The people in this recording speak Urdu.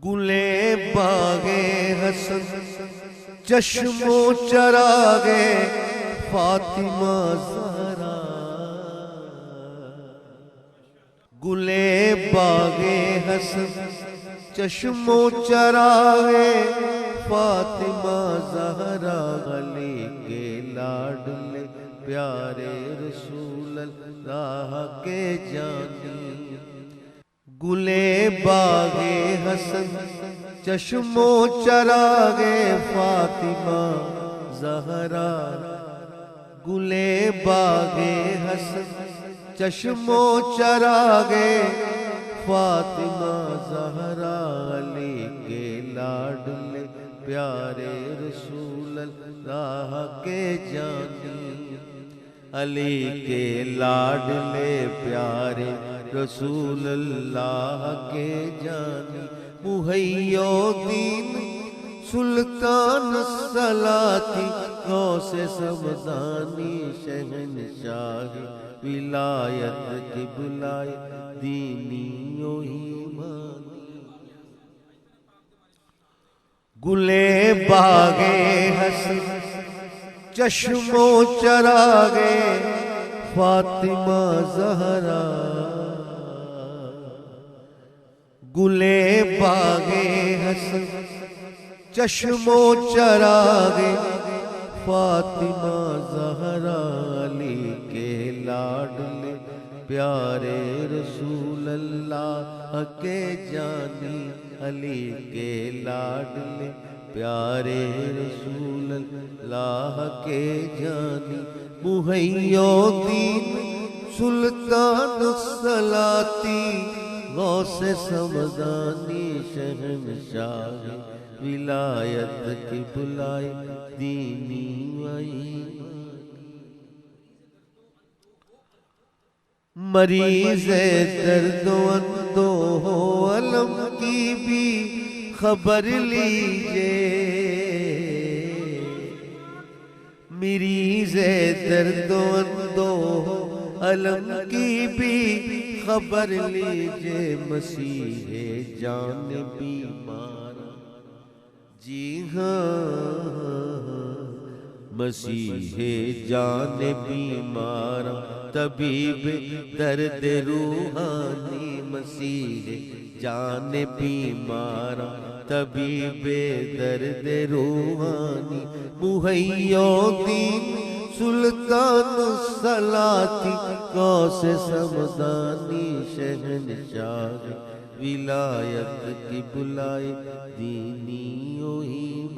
گلے باغے حسن چشم و چراغے فاطمہ زہرا، گلے باغے حسن چشم و چراغے فاطمہ زہرا، علی کے لاڈلے پیارے رسول اللہ کے جانی، گلے باغے حسن چشم و چراغے فاطمہ زہرا، گلے باغے حسن چشم و چراغے فاطمہ زہرا، علی کے لاڈلے پیارے رسول اللہ کے جانی، علی کے لاڈلے پیارے رسول اللہ کے جانی، محی الدین سلطان الصلاتی غوث سمدانی، شہنشاہ ولایت قبلۂ دینی و ایمانی، گلے باغے حسن چشم و چراغے فاطمہ زہرا، گلے باغے حسن چشم و چراغے فاطمہ زہرا، علی کے لاڈلے پیارے رسول اللہ کے جانی، علی کے لاڈلے پیارے رسول اللہ کے جانی، محی الدین سلطان الصلاتی غوث سمدانی، شہنشاہ ولایت قبلۂ دینی و ایمانی، مریض درد و اندوہ علم کی بھی خبر لیجئے، مریض درد و اندوہ علم کی بھی خبر لیجئے، مسیح جان بیمار، جی ہاں مسیح جان بیمار، طبیب درد روحانی، مسیح جان بیمار طبیب درد روحانی، محی الدین سلطان الصلاتی غوث سمدانی، شہنشاہ ولایت قبلۂ دینی و ایمانی۔